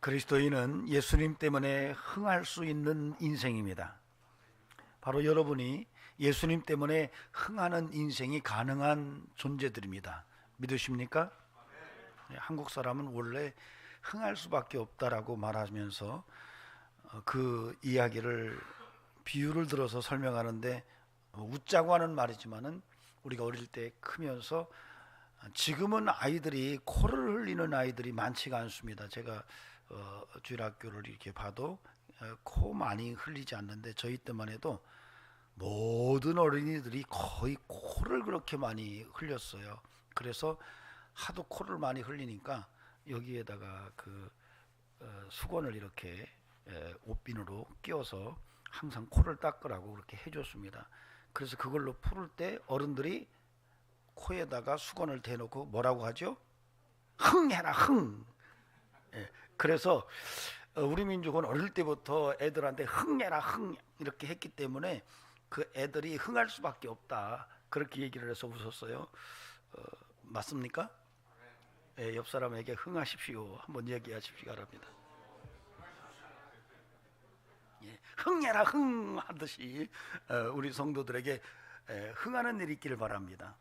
그리스도인은 예수님 때문에 흥할 수 있는 인생입니다. 바로 여러분이 예수님 때문에 흥하는 인생이 가능한 존재들입니다. 믿으십니까? 한국 사람은 원래 흥할 수밖에 없다라고 말하면서 그 이야기를 비유를 들어서 설명하는데, 웃자고 하는 말이지만은 우리가 어릴 때 크면서 지금은 아이들이 코를 흘리는 아이들이 많지가 않습니다. 제가 주일학교를 이렇게 봐도 코 많이 흘리지 않는데, 저희 때만 해도 모든 어린이들이 거의 코를 그렇게 많이 흘렸어요. 그래서 하도 코를 많이 흘리니까 여기에다가 그 수건을 이렇게 옷비누로 끼워서 항상 코를 닦으라고 그렇게 해줬습니다. 그래서 그걸로 풀을 때 어른들이 코에다가 수건을 대놓고 뭐라고 하죠? 흥해라 흥. 그래서 우리 민족은 어릴 때부터 애들한테 흥해라 흥 이렇게 했기 때문에 그 애들이 흥할 수밖에 없다, 그렇게 얘기를 해서 웃었어요. 맞습니까? 옆 사람에게 흥하십시오 한번 얘기하십시기 바랍니다. 흥해라 흥 하듯이 우리 성도들에게 흥하는 일이 있기를 바랍니다.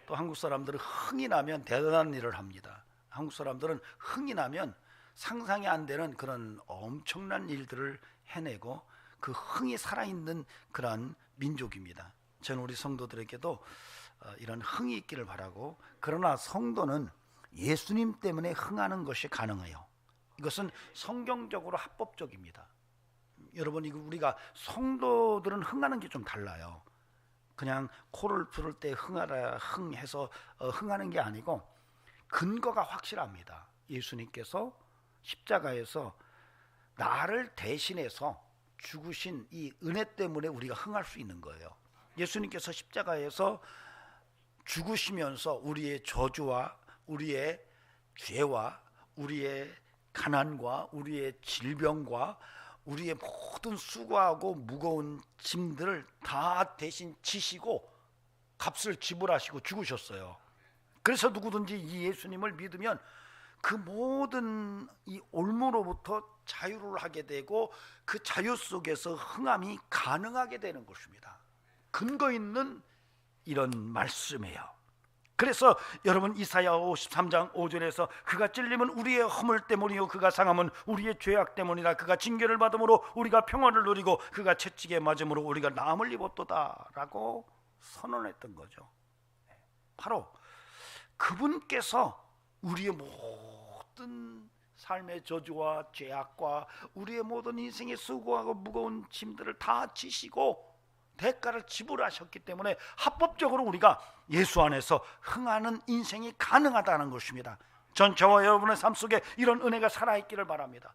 또 한국 사람들은 흥이 나면 대단한 일을 합니다. 한국 사람들은 흥이 나면 상상이 안 되는 그런 엄청난 일들을 해내고 그 흥이 살아있는 그런 민족입니다. 저는 우리 성도들에게도 이런 흥이 있기를 바라고, 그러나 성도는 예수님 때문에 흥하는 것이 가능해요. 이것은 성경적으로 합법적입니다. 여러분, 이거 우리가 성도들은 흥하는 게 좀 달라요. 그냥 코를 풀을 때 흥하라 흥해서 흥하는 게 아니고 근거가 확실합니다. 예수님께서 십자가에서 나를 대신해서 죽으신 이 은혜 때문에 우리가 흥할 수 있는 거예요. 예수님께서 십자가에서 죽으시면서 우리의 저주와 우리의 죄와 우리의 가난과 우리의 질병과 우리의 모든 수고하고 무거운 짐들을 다 대신 지시고 값을 지불하시고 죽으셨어요. 그래서 누구든지 이 예수님을 믿으면 그 모든 이 올무로부터 자유를 하게 되고 그 자유 속에서 흥함이 가능하게 되는 것입니다. 근거 있는 이런 말씀이에요. 그래서 여러분, 이사야 53장 5절에서 그가 찔림은 우리의 허물 때문이요 그가 상함은 우리의 죄악 때문이라. 그가 징계를 받음으로 우리가 평화를 누리고 그가 채찍에 맞음으로 우리가 나음을 입었도다 라고 선언했던 거죠. 바로 그분께서 우리의 모든 삶의 저주와 죄악과 우리의 모든 인생의 수고하고 무거운 짐들을 다 지시고 대가를 지불하셨기 때문에 합법적으로 우리가 예수 안에서 흥하는 인생이 가능하다는 것입니다. 전 저와 여러분의 삶 속에 이런 은혜가 살아있기를 바랍니다.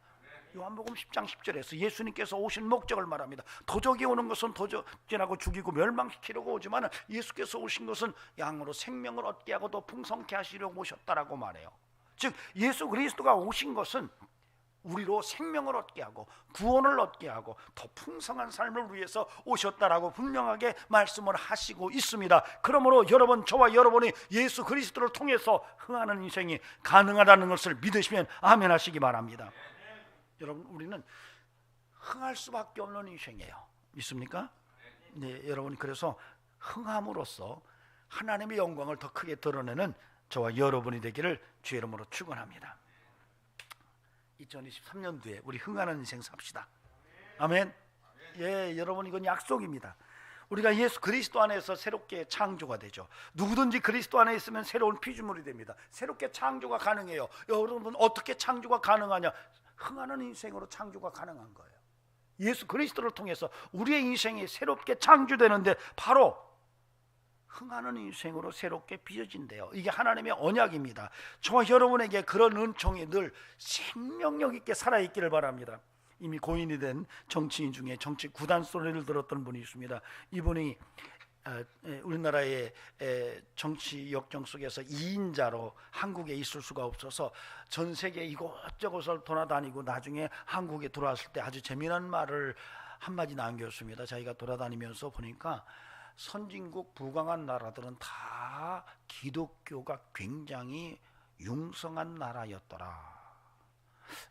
요한복음 10장 10절에서 예수님께서 오신 목적을 말합니다. 도적이 오는 것은 도적질하고 죽이고 멸망시키려고 오지만 예수께서 오신 것은 양으로 생명을 얻게 하고 더 풍성케 하시려고 오셨다라고 말해요. 즉 예수 그리스도가 오신 것은 우리로 생명을 얻게 하고 구원을 얻게 하고 더 풍성한 삶을 위해서 오셨다라고 분명하게 말씀을 하시고 있습니다. 그러므로 여러분, 저와 여러분이 예수 그리스도를 통해서 흥하는 인생이 가능하다는 것을 믿으시면 아멘 하시기 바랍니다. 여러분, 우리는 흥할 수밖에 없는 인생이에요. 믿습니까? 네, 여러분, 그래서 흥함으로써 하나님의 영광을 더 크게 드러내는 저와 여러분이 되기를 주의 이름으로 축원합니다. 2023년도에 우리 흥하는 인생 삽시다. 아멘. 예, 여러분, 이건 약속입니다. 우리가 예수 그리스도 안에서 새롭게 창조가 되죠. 누구든지 그리스도 안에 있으면 새로운 피조물이 됩니다. 새롭게 창조가 가능해요. 여러분, 어떻게 창조가 가능하냐? 흥하는 인생으로 창조가 가능한 거예요. 예수 그리스도를 통해서 우리의 인생이 새롭게 창조되는데 바로 흥하는 인생으로 새롭게 빚어진대요. 이게 하나님의 언약입니다. 저와 여러분에게 그런 은총이 늘 생명력 있게 살아있기를 바랍니다. 이미 고인이 된 정치인 중에 정치 구단 소리를 들었던 분이 있습니다. 이분이 우리나라의 정치 역정 속에서 2인자로 한국에 있을 수가 없어서 전 세계 이곳저곳을 돌아다니고 나중에 한국에 들어왔을 때 아주 재미난 말을 한마디 남겼습니다. 자기가 돌아다니면서 보니까 선진국 부강한 나라들은 다 기독교가 굉장히 융성한 나라였더라.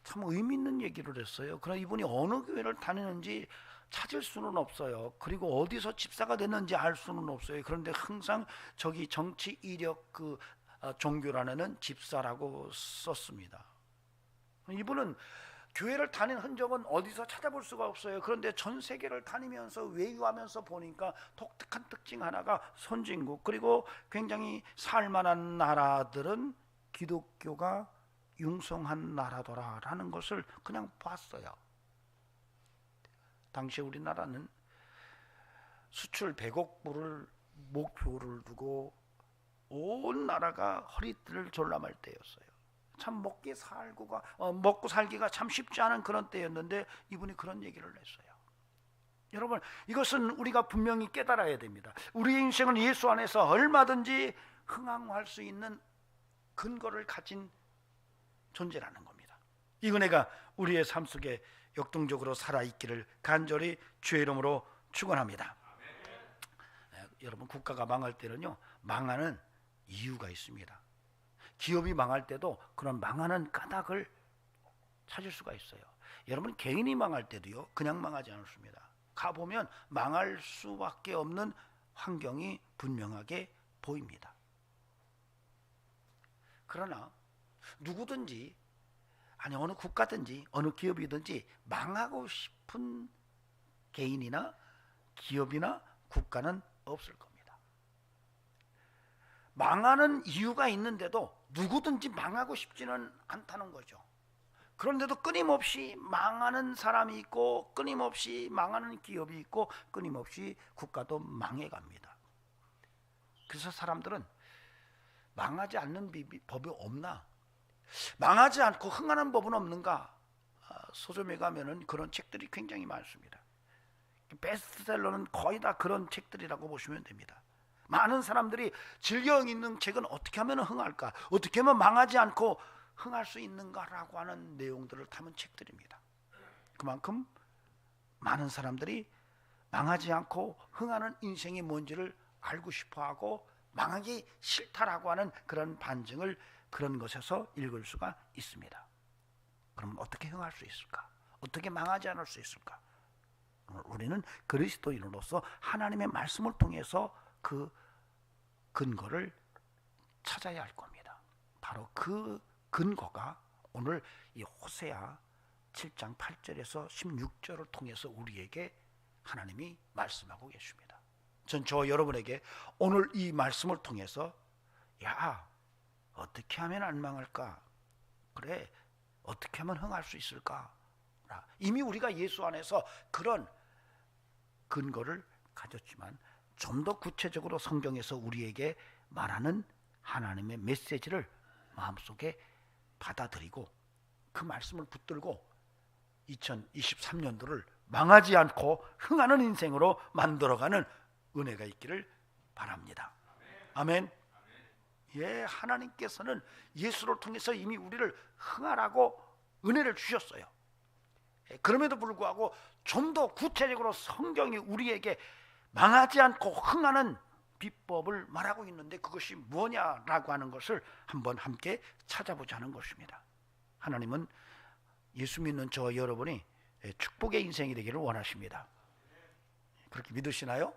참 의미 있는 얘기를 했어요. 그러나 이분이 어느 교회를 다니는지 찾을 수는 없어요. 그리고 어디서 집사가 됐는지 알 수는 없어요. 그런데 항상 저기 정치 이력 종교란에는 집사라고 썼습니다. 이분은 교회를 다닌 흔적은 어디서 찾아볼 수가 없어요. 그런데 전 세계를 다니면서 외유하면서 보니까 독특한 특징 하나가 선진국, 그리고 굉장히 살만한 나라들은 기독교가 융성한 나라더라라는 것을 그냥 봤어요. 당시 우리나라는 수출 100억 불을 목표를 두고 온 나라가 허리띠를 졸라맬 때였어요. 참 먹고 살기가 참 쉽지 않은 그런 때였는데 이분이 그런 얘기를 했어요. 여러분, 이것은 우리가 분명히 깨달아야 됩니다. 우리의 인생은 예수 안에서 얼마든지 흥황할 수 있는 근거를 가진 존재라는 겁니다. 이 은혜가 우리의 삶 속에 역동적으로 살아있기를 간절히 주의 이름으로 축원합니다. 여러분, 국가가 망할 때는요, 망하는 이유가 있습니다. 기업이 망할 때도 그런 망하는 까닭을 찾을 수가 있어요. 여러분, 개인이 망할 때도요, 그냥 망하지 않습니다. 가보면 망할 수밖에 없는 환경이 분명하게 보입니다. 그러나 누구든지, 아니 어느 국가든지 어느 기업이든지 망하고 싶은 개인이나 기업이나 국가는 없을 겁니다. 망하는 이유가 있는데도 누구든지 망하고 싶지는 않다는 거죠. 그런데도 끊임없이 망하는 사람이 있고, 끊임없이 망하는 기업이 있고, 끊임없이 국가도 망해갑니다. 그래서 사람들은 망하지 않는 법이 없나? 망하지 않고 흥하는 법은 없는가? 서점에 가면은 그런 책들이 굉장히 많습니다. 베스트셀러는 거의 다 그런 책들이라고 보시면 됩니다. 많은 사람들이 즐겨 읽는 책은 어떻게 하면 흥할까? 어떻게 하면 망하지 않고 흥할 수 있는가라고 하는 내용들을 담은 책들입니다. 그만큼 많은 사람들이 망하지 않고 흥하는 인생이 뭔지를 알고 싶어하고 망하기 싫다라고 하는 그런 반증을 그런 것에서 읽을 수가 있습니다. 그럼 어떻게 흥할 수 있을까? 어떻게 망하지 않을 수 있을까? 우리는 그리스도인으로서 하나님의 말씀을 통해서 그 근거를 찾아야 할 겁니다. 바로 그 근거가 오늘 이 호세아 7장 8절에서 16절을 통해서 우리에게 하나님이 말씀하고 계십니다. 전 저와 여러분에게 오늘 이 말씀을 통해서, 야, 어떻게 하면 안 망할까? 그래, 어떻게 하면 흥할 수 있을까? 이미 우리가 예수 안에서 그런 근거를 가졌지만 좀 더 구체적으로 성경에서 우리에게 말하는 하나님의 메시지를 마음속에 받아들이고 그 말씀을 붙들고 2023년도를 망하지 않고 흥하는 인생으로 만들어가는 은혜가 있기를 바랍니다. 아멘. 예, 하나님께서는 예수를 통해서 이미 우리를 흥하라고 은혜를 주셨어요. 그럼에도 불구하고 좀 더 구체적으로 성경이 우리에게 망하지 않고 흥하는 비법을 말하고 있는데 그것이 뭐냐라고 하는 것을 한번 함께 찾아보자는 것입니다. 하나님은 예수 믿는 저와 여러분이 축복의 인생이 되기를 원하십니다. 그렇게 믿으시나요?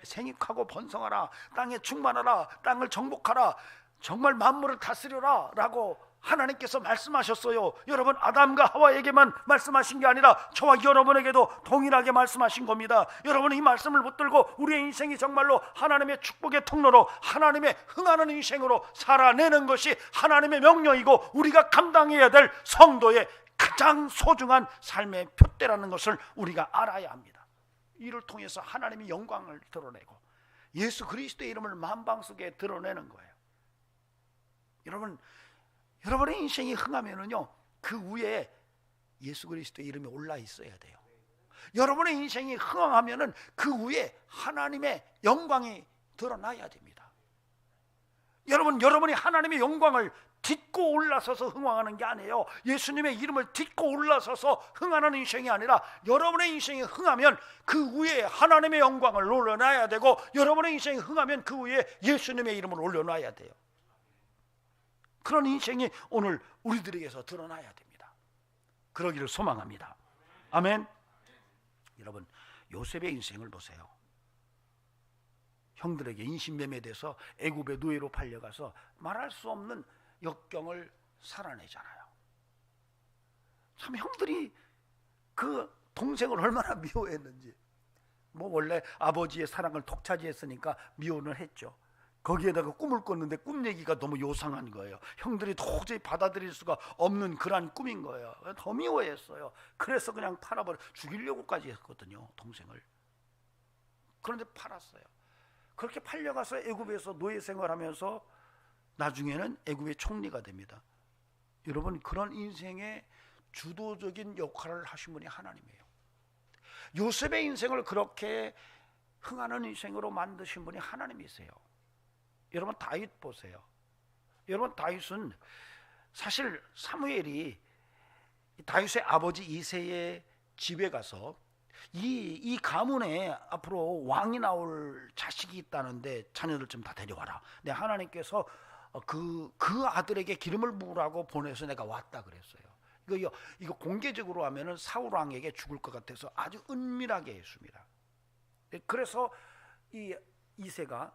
생육하고 번성하라, 땅에 충만하라, 땅을 정복하라, 정말 만물을 다스려라 라고 하나님께서 말씀하셨어요. 여러분, 아담과 하와에게만 말씀하신 게 아니라 저와 여러분에게도 동일하게 말씀하신 겁니다. 여러분은 이 말씀을 붙들고 우리의 인생이 정말로 하나님의 축복의 통로로, 하나님의 흥하는 인생으로 살아내는 것이 하나님의 명령이고 우리가 감당해야 될 성도의 가장 소중한 삶의 표대라는 것을 우리가 알아야 합니다. 이를 통해서 하나님의 영광을 드러내고 예수 그리스도의 이름을 만방속에 드러내는 거예요. 여러분의 인생이 흥하면은요, 그 위에 예수 그리스도의 이름이 올라 있어야 돼요. 여러분의 인생이 흥하면은 그 위에 하나님의 영광이 드러나야 됩니다. 여러분이 하나님의 영광을 딛고 올라서서 흥황하는 게 아니에요. 예수님의 이름을 딛고 올라서서 흥하는 인생이 아니라 여러분의 인생이 흥하면 그 위에 하나님의 영광을 올려놔야 되고, 여러분의 인생이 흥하면 그 위에 예수님의 이름을 올려놔야 돼요. 그런 인생이 오늘 우리들에게서 드러나야 됩니다. 그러기를 소망합니다. 아멘. 여러분, 요셉의 인생을 보세요. 형들에게 인신매매돼서 애굽의 노예로 팔려가서 말할 수 없는 역경을 살아내잖아요. 참 형들이 그 동생을 얼마나 미워했는지. 뭐 원래 아버지의 사랑을 독차지했으니까 미워는 했죠. 거기에다가 꿈을 꿨는데 꿈 얘기가 너무 요상한 거예요. 형들이 도저히 받아들일 수가 없는 그러한 꿈인 거예요. 더 미워했어요. 그래서 그냥 팔아버려 죽이려고까지 했거든요, 동생을. 그런데 팔았어요. 그렇게 팔려가서 애굽에서 노예 생활하면서 나중에는 애굽의 총리가 됩니다. 여러분, 그런 인생의 주도적인 역할을 하신 분이 하나님이에요. 요셉의 인생을 그렇게 흥하는 인생으로 만드신 분이 하나님이세요. 여러분, 다윗 보세요. 여러분, 다윗은 사실 사무엘이 다윗의 아버지 이새의 집에 가서 이 가문에 앞으로 왕이 나올 자식이 있다는데 자녀들 좀 다 데려와라. 내 하나님께서 그 아들에게 기름을 부으라고 보내서 내가 왔다 그랬어요. 이거 공개적으로 하면은 사울 왕에게 죽을 것 같아서 아주 은밀하게 했습니다. 그래서 이 이새가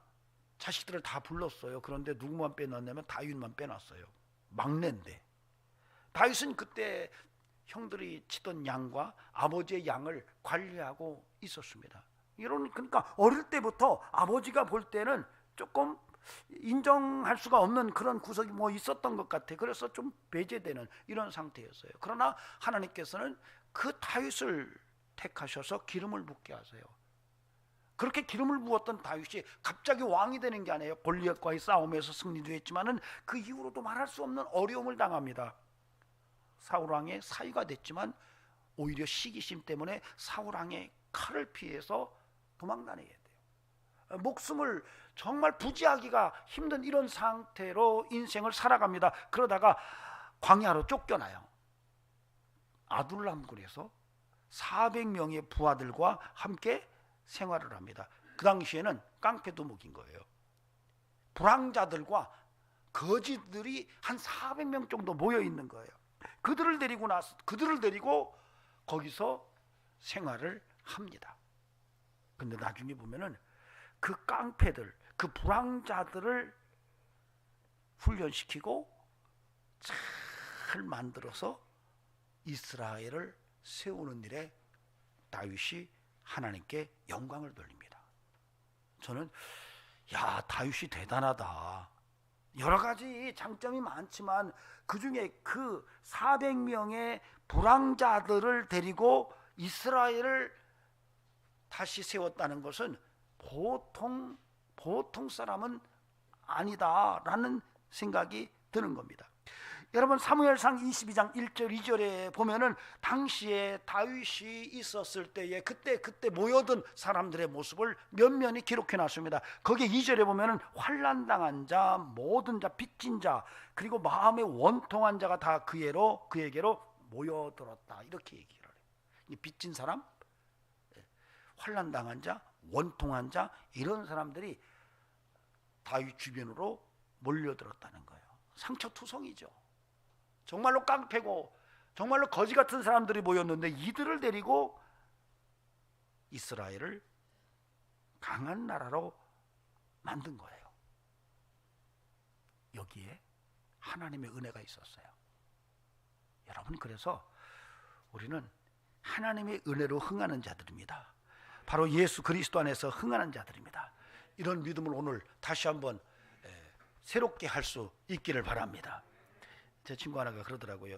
자식들을 다 불렀어요. 그런데 누구만 빼놨냐면 다윗만 빼놨어요. 막내인데. 다윗은 그때 형들이 치던 양과 아버지의 양을 관리하고 있었습니다. 그러니까 어릴 때부터 아버지가 볼 때는 조금 인정할 수가 없는 그런 구석이 뭐 있었던 것 같아. 그래서 좀 배제되는 이런 상태였어요. 그러나 하나님께서는 그 다윗을 택하셔서 기름을 붓게 하세요. 그렇게 기름을 부었던 다윗이 갑자기 왕이 되는 게 아니에요. 골리앗과의 싸움에서 승리도 했지만은 그 이후로도 말할 수 없는 어려움을 당합니다. 사울 왕의 사위가 됐지만 오히려 시기심 때문에 사울 왕의 칼을 피해서 도망다니게 돼요. 목숨을 정말 부지하기가 힘든 이런 상태로 인생을 살아갑니다. 그러다가 광야로 쫓겨나요. 아둘람굴에서 400명의 부하들과 함께 생활을 합니다. 그 당시에는 깡패도목인 거예요. 불황자들과 거지들이 한 400명 정도 모여 있는 거예요. 그들을 데리고 거기서 생활을 합니다. 근데 나중에 보면은 그 깡패들, 그 불황자들을 훈련시키고 잘 만들어서 이스라엘을 세우는 일에 다윗이 하나님께 영광을 돌립니다. 저는 다윗이 대단하다. 여러 가지 장점이 많지만 그중에 그 400명의 불황자들을 데리고 이스라엘을 다시 세웠다는 것은 보통 사람은 아니다라는 생각이 드는 겁니다. 여러분, 사무엘상 22장 1절 2절에 보면은 당시에 다윗이 있었을 때에 그때 모여든 사람들의 모습을 면면히 기록해 놨습니다. 거기에 2절에 보면은 환난당한 자, 모든 자, 빚진 자, 그리고 마음에 원통한 자가 다 그에게로 모여들었다, 이렇게 얘기를 해요. 이 빚진 사람, 환난당한 자, 원통한 자, 이런 사람들이 다윗 주변으로 몰려들었다는 거예요. 상처투성이죠. 정말로 깡패고 정말로 거지 같은 사람들이 모였는데 이들을 데리고 이스라엘을 강한 나라로 만든 거예요. 여기에 하나님의 은혜가 있었어요. 여러분, 그래서 우리는 하나님의 은혜로 흥하는 자들입니다. 바로 예수 그리스도 안에서 흥하는 자들입니다. 이런 믿음을 오늘 다시 한번 새롭게 할 수 있기를 바랍니다. 제 친구 하나가 그러더라고요.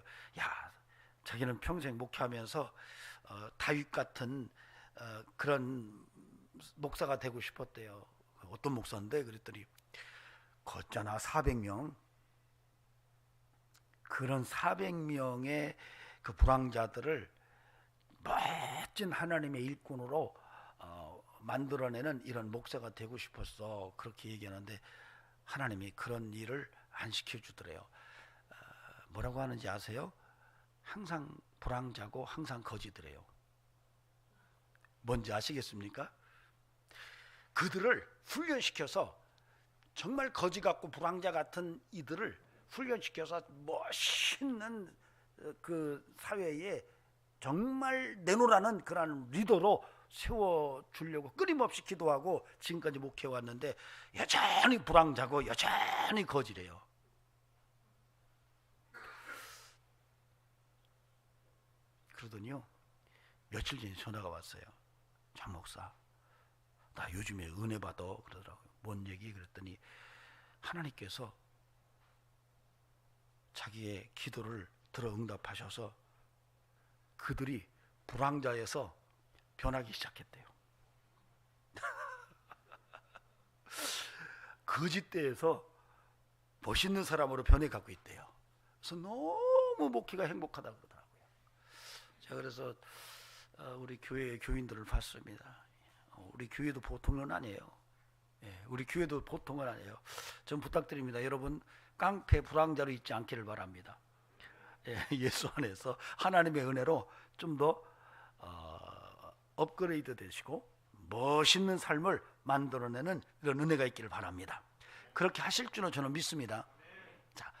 자기는 평생 목회하면서 다윗 같은 그런 목사가 되고 싶었대요. 어떤 목사인데? 그랬더니 걷잖아, 400명. 그런 400명의 그 불황자들을 멋진 하나님의 일꾼으로 만들어내는 이런 목사가 되고 싶었어. 그렇게 얘기하는데 하나님이 그런 일을 안 시켜주더래요. 뭐라고 하는지 아세요? 항상 불황자고 항상 거지들이에요. 뭔지 아시겠습니까? 그들을 훈련시켜서 정말 거지 같고 불황자 같은 이들을 훈련시켜서 멋있는 그 사회에 정말 내놓으라는 그런 리더로 세워주려고 끊임없이 기도하고 지금까지 목회해왔는데 여전히 불황자고 여전히 거지래요. 그러더니요, 며칠 전에 전화가 왔어요. 장 목사, 나 요즘에 은혜 받아 그러더라고요. 뭔 얘기? 그랬더니 하나님께서 자기의 기도를 들어 응답하셔서 그들이 불황자에서 변하기 시작했대요. 거짓대에서 멋있는 사람으로 변해가고 있대요. 그래서 너무 목회가 행복하다고 그러더라고요. 제가 그래서 우리 교회의 교인들을 봤습니다. 우리 교회도 보통은 아니에요. 우리 교회도 보통은 아니에요. 전 부탁드립니다. 여러분, 깡패 불황자로 있지 않기를 바랍니다. 예수 안에서 하나님의 은혜로 좀 더 업그레이드 되시고 멋있는 삶을 만들어내는 이런 은혜가 있기를 바랍니다. 그렇게 하실 줄은 저는 믿습니다. 자,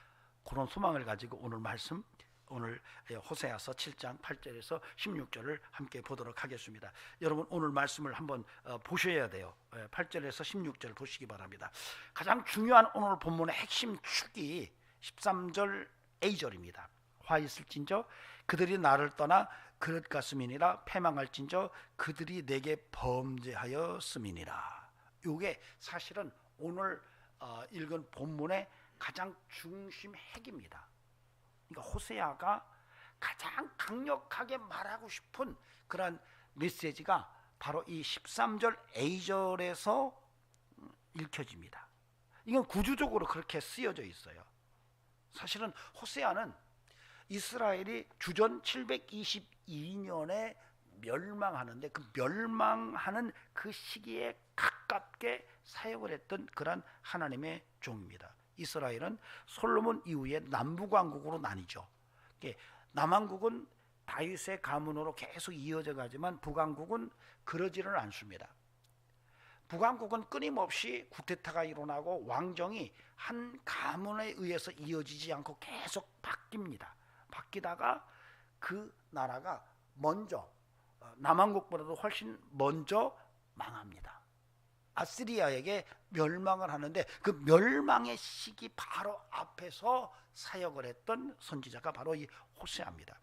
그런 소망을 가지고 오늘 말씀, 오늘 호세아서 7장 8절에서 16절을 함께 보도록 하겠습니다. 여러분, 오늘 말씀을 한번 보셔야 돼요. 8절에서 16절 보시기 바랍니다. 가장 중요한 오늘 본문의 핵심 축이 13절 A절입니다. 화 있을진저 그들이 나를 떠나 그릇 같음이니라, 패망할진저 그들이 내게 범죄하였음이니라. 이게 사실은 오늘 읽은 본문의 가장 중심 핵입니다. 그러니까 호세아가 가장 강력하게 말하고 싶은 그런 메시지가 바로 이 13절 A절에서 읽혀집니다. 이건 구조적으로 그렇게 쓰여져 있어요. 사실은 호세아는 이스라엘이 주전 722년에 멸망하는데 그 멸망하는 그 시기에 가깝게 사역을 했던 그런 하나님의 종입니다. 이스라엘은 솔로몬 이후에 남북왕국으로 나뉘죠. 남왕국은 다윗의 가문으로 계속 이어져 가지만 북왕국은 그러지는 않습니다. 북왕국은 끊임없이 쿠데타가 일어나고 왕정이 한 가문에 의해서 이어지지 않고 계속 바뀝니다. 바뀌다가 그 나라가 먼저 남왕국보다도 훨씬 먼저 망합니다. 아시리아에게 멸망을 하는데 그 멸망의 시기 바로 앞에서 사역을 했던 선지자가 바로 이 호세아입니다.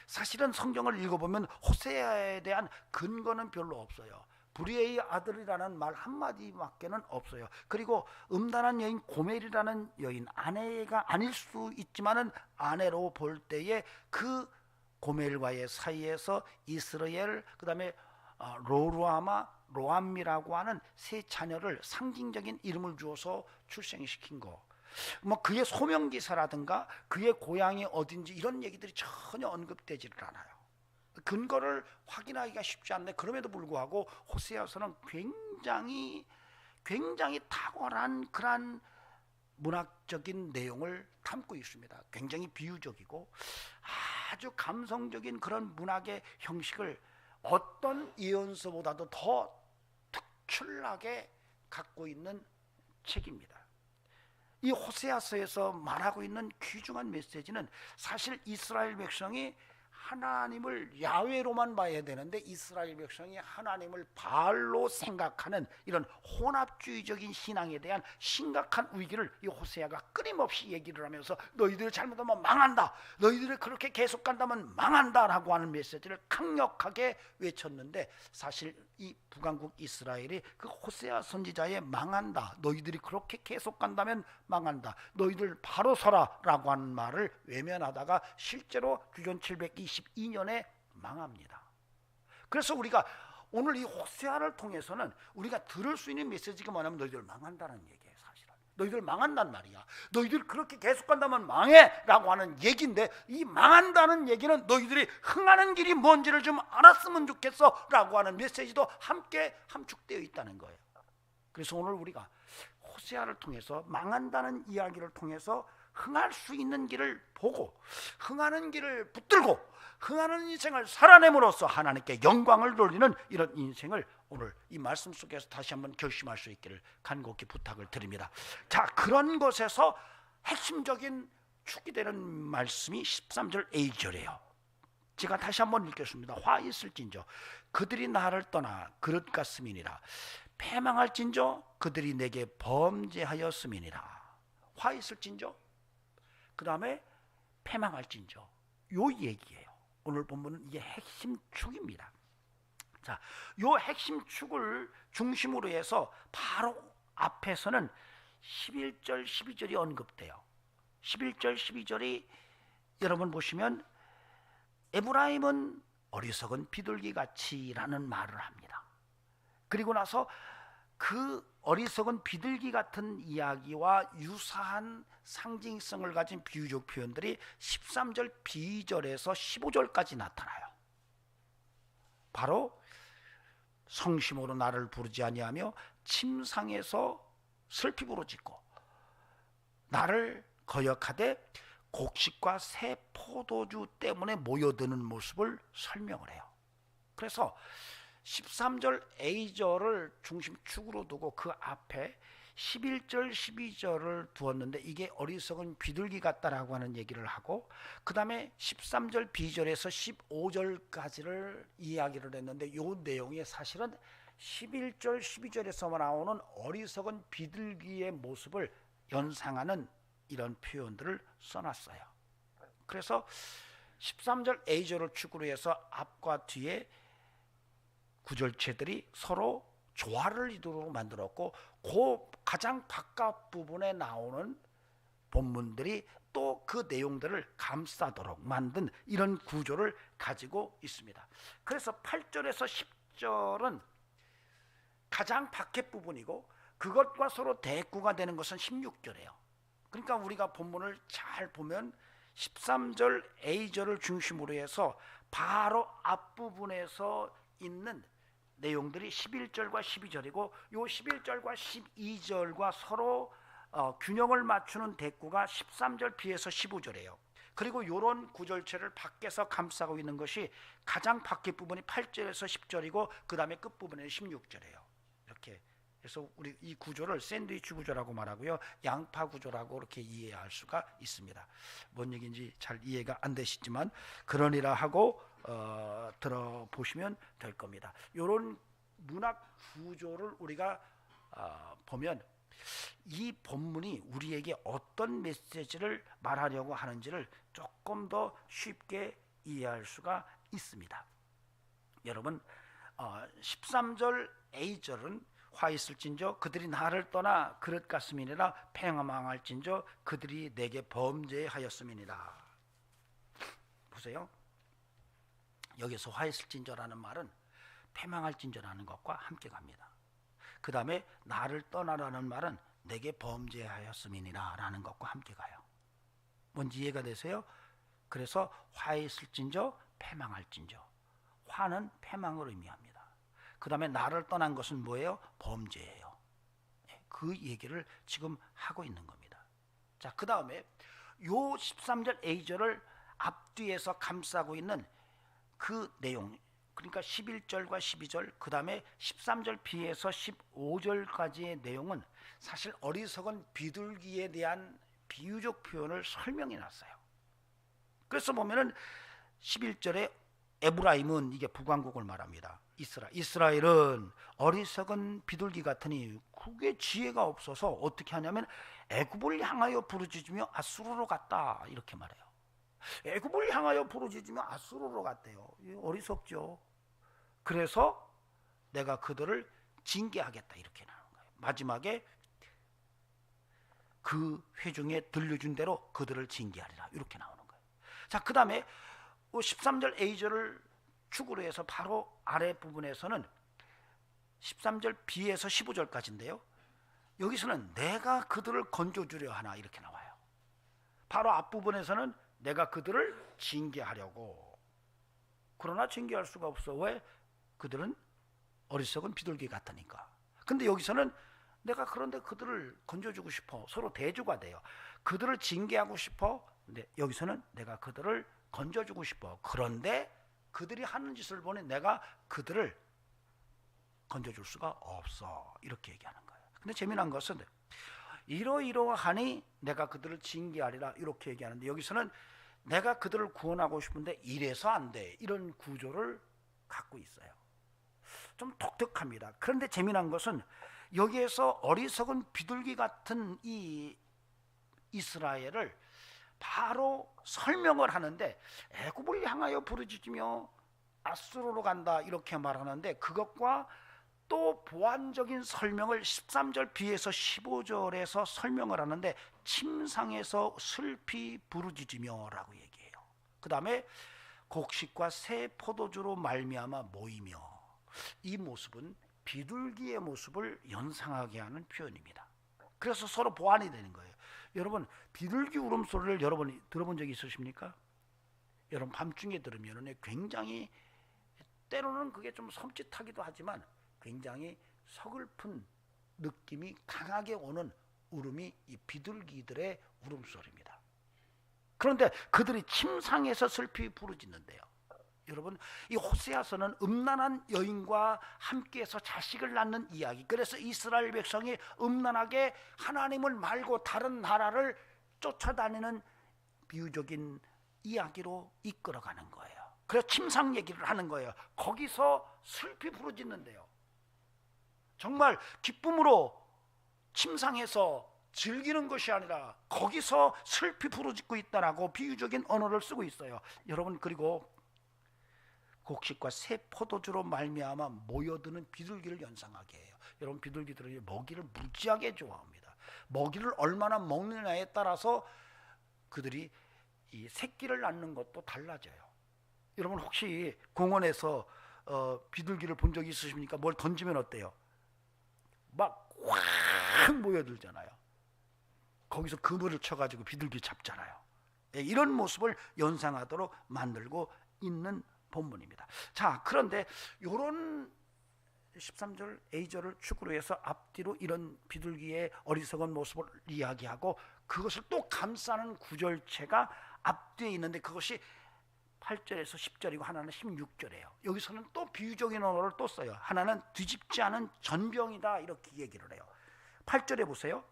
사실은 성경을 읽어보면 호세아에 대한 근거는 별로 없어요. 불의의 아들이라는 말 한마디밖에는 없어요. 그리고 음란한 여인 고멜이라는 여인, 아내가 아닐 수 있지만은 아내로 볼 때에 그 고멜과의 사이에서 이스라엘, 그 다음에 로암이라고 하는 세 자녀를 상징적인 이름을 주어서 출생시킨 거, 뭐 그의 소명기사라든가 그의 고향이 어딘지 이런 얘기들이 전혀 언급되지를 않아요. 근거를 확인하기가 쉽지 않네. 그럼에도 불구하고 호세아서는 굉장히 탁월한 그런 문학적인 내용을 담고 있습니다. 굉장히 비유적이고 아주 감성적인 그런 문학의 형식을 어떤 예언서보다도 더 특출나게 갖고 있는 책입니다. 이 호세아서에서 말하고 있는 귀중한 메시지는 사실 이스라엘 백성이 하나님을 야훼로만 봐야 되는데 이스라엘 백성이 하나님을 바알로 생각하는 이런 혼합주의적인 신앙에 대한 심각한 위기를 이 호세아가 끊임없이 얘기를 하면서 너희들이 잘못하면 망한다, 너희들이 그렇게 계속 간다면 망한다라고 하는 메시지를 강력하게 외쳤는데 사실 이 북왕국 이스라엘이 그 호세아 선지자의 망한다, 너희들이 그렇게 계속 간다면 망한다, 너희들 바로 서라 라고 하는 말을 외면하다가 실제로 주전 722년에 망합니다. 그래서 우리가 오늘 이 호세아를 통해서는 우리가 들을 수 있는 메시지가 뭐냐면 너희들 망한다는 얘기예요. 사실은 너희들 망한단 말이야. 너희들 그렇게 계속 간다면 망해 라고 하는 얘기인데, 이 망한다는 얘기는 너희들이 흥하는 길이 뭔지를 좀 알았으면 좋겠어 라고 하는 메시지도 함께 함축되어 있다는 거예요. 그래서 오늘 우리가 호세아를 통해서 망한다는 이야기를 통해서 흥할 수 있는 길을 보고 흥하는 길을 붙들고 흥하는 인생을 살아냄으로써 하나님께 영광을 돌리는 이런 인생을 오늘 이 말씀 속에서 다시 한번 결심할 수 있기를 간곡히 부탁을 드립니다. 자, 그런 것에서 핵심적인 축이 되는 말씀이 13절 A절이에요. 제가 다시 한번 읽겠습니다. 화 있을진저 그들이 나를 떠나 그릇 같음이니라. 패망할진저 그들이 내게 범죄하였음이니라. 화 있을진저, 그 다음에 패망할진저, 요 얘기예요. 오늘 본문은 이게 핵심 축입니다. 자, 요 핵심 축을 중심으로 해서 바로 앞에서는 11절 12절이 언급돼요. 11절 12절이 여러분 보시면 에브라임은 어리석은 비둘기같이라는 말을 합니다. 그리고 나서 그 어리석은 비둘기 같은 이야기와 유사한 상징성을 가진 비유적 표현들이 13절 B절에서 15절까지 나타나요. 바로 성심으로 나를 부르지 아니하며 침상에서 슬피 부르짖고 나를 거역하되 곡식과 새 포도주 때문에 모여드는 모습을 설명을 해요. 그래서 13절 A절을 중심축으로 두고 그 앞에 11절 12절을 두었는데 이게 어리석은 비둘기 같다라고 하는 얘기를 하고, 그 다음에 13절 B절에서 15절까지를 이야기를 했는데 이 내용이 사실은 11절 12절에서 나오는 어리석은 비둘기의 모습을 연상하는 이런 표현들을 써놨어요. 그래서 13절 A절을 축으로 해서 앞과 뒤에 구절체들이 서로 조화를 이루도록 만들었고, 그 가장 바깥 부분에 나오는 본문들이 또 그 내용들을 감싸도록 만든 이런 구조를 가지고 있습니다. 그래서 8절에서 10절은 가장 밖의 부분이고 그것과 서로 대꾸가 되는 것은 16절이에요. 그러니까 우리가 본문을 잘 보면 13절 A절을 중심으로 해서 바로 앞부분에서 있는 내용들이 11절과 12절이고 이 11절과 12절과 서로 균형을 맞추는 대꾸가 13절 B에서 15절이에요. 그리고 이런 구절체를 밖에서 감싸고 있는 것이 가장 밖의 부분이 8절에서 10절이고 그 다음에 끝부분은 16절이에요. 이렇게 해서 우리 이 구조를 샌드위치 구조라고 말하고요, 양파 구조라고 이렇게 이해할 수가 있습니다. 뭔 얘기인지 잘 이해가 안 되시지만 그러니라 하고 들어보시면 될 겁니다. 이런 문학 구조를 우리가 보면 이 본문이 우리에게 어떤 메시지를 말하려고 하는지를 조금 더 쉽게 이해할 수가 있습니다. 여러분, 13절 A절은 화 있을진저 그들이 나를 떠나 그릇 같음이니라. 패망할진저 그들이 내게 범죄하였음이니라. 보세요. 여기서 화 있을진저라는 말은 패망할진저라는 것과 함께 갑니다. 그 다음에 나를 떠나라는 말은 내게 범죄하였음이니라 라는 것과 함께 가요. 뭔지 이해가 되세요? 그래서 화 있을진저 패망할진저, 화는 패망을 의미합니다. 그 다음에 나를 떠난 것은 뭐예요? 범죄예요. 그 얘기를 지금 하고 있는 겁니다. 자, 그 다음에 요 13절 A절을 앞뒤에서 감싸고 있는 그 내용, 그러니까 11절과 12절, 그 다음에 13절 B에서 15절까지의 내용은 사실 어리석은 비둘기에 대한 비유적 표현을 설명해 놨어요. 그래서 보면은 11절에 에브라임은 이게 북왕국을 말합니다. 이스라엘은 어리석은 비둘기 같으니 그게 지혜가 없어서 어떻게 하냐면 애굽을 향하여 부르짖으며 아수르로 갔다 이렇게 말해요. 애굽을 향하여 부르짖으며 아수르로 갔대요. 어리석죠. 그래서 내가 그들을 징계하겠다 이렇게 나오는 거예요. 마지막에 그 회중에 들려준 대로 그들을 징계하리라 이렇게 나오는 거예요. 자, 그 다음에 13절 A절을 축으로 해서 바로 아래 부분에서는 13절 B에서 15절까지인데요. 여기서는 내가 그들을 건져주려 하나 이렇게 나와요. 바로 앞부분에서는 내가 그들을 징계하려고, 그러나 징계할 수가 없어. 왜? 그들은 어리석은 비둘기 같으니까. 근데 여기서는 내가 그런데 그들을 건져주고 싶어. 서로 대조가 돼요. 그들을 징계하고 싶어. 근데 여기서는 내가 그들을 건져주고 싶어. 그런데 그들이 하는 짓을 보니 내가 그들을 건져줄 수가 없어. 이렇게 얘기하는 거예요. 근데 재미난 것은 이러이러하니 내가 그들을 징계하리라 이렇게 얘기하는데, 여기서는 내가 그들을 구원하고 싶은데 이래서 안 돼, 이런 구조를 갖고 있어요. 좀 독특합니다. 그런데 재미난 것은 여기에서 어리석은 비둘기 같은 이 이스라엘을 바로 설명을 하는데, 애굽을 향하여 부르짖으며 아수르로 간다 이렇게 말하는데, 그것과 또 보완적인 설명을 13절 B에서 15절에서 설명을 하는데, 침상에서 슬피 부르짖으며 라고 얘기해요. 그 다음에 곡식과 새 포도주로 말미암아 모이며, 이 모습은 비둘기의 모습을 연상하게 하는 표현입니다. 그래서 서로 보완이 되는 거예요. 여러분, 비둘기 울음소리를 여러분이 들어본 적이 있으십니까? 여러분, 밤중에 들으면 굉장히, 때로는 그게 좀 섬찟하기도 하지만 굉장히 서글픈 느낌이 강하게 오는 울음이 이 비둘기들의 울음소리입니다. 그런데 그들이 침상에서 슬피 부르짖는데요. 여러분, 이 호세아서는 음란한 여인과 함께해서 자식을 낳는 이야기, 그래서 이스라엘 백성이 음란하게 하나님을 말고 다른 나라를 쫓아다니는 비유적인 이야기로 이끌어가는 거예요. 그래서 침상 얘기를 하는 거예요. 거기서 슬피 부르짖는데요. 정말 기쁨으로 침상에서 즐기는 것이 아니라 거기서 슬피 부르짖고 있다라고 비유적인 언어를 쓰고 있어요. 여러분, 그리고 곡식과 새 포도주로 말미암아 모여드는 비둘기를 연상하게 해요. 여러분, 비둘기들은 먹이를 무지하게 좋아합니다. 먹이를 얼마나 먹느냐에 따라서 그들이 이 새끼를 낳는 것도 달라져요. 여러분, 혹시 공원에서 비둘기를 본 적이 있으십니까? 뭘 던지면 어때요? 막 확 모여들잖아요. 거기서 그물을 쳐가지고 비둘기 잡잖아요. 이런 모습을 연상하도록 만들고 있는 본문입니다. 자, 그런데 이런 13절 A절을 축으로 해서 앞뒤로 이런 비둘기의 어리석은 모습을 이야기하고 그것을 또 감싸는 구절체가 앞뒤에 있는데, 그것이 8절에서 10절이고 하나는 16절이에요. 여기서는 또 비유적인 언어를 또 써요. 하나는 뒤집지 않은 전병이다 이렇게 얘기를 해요. 8절에 보세요.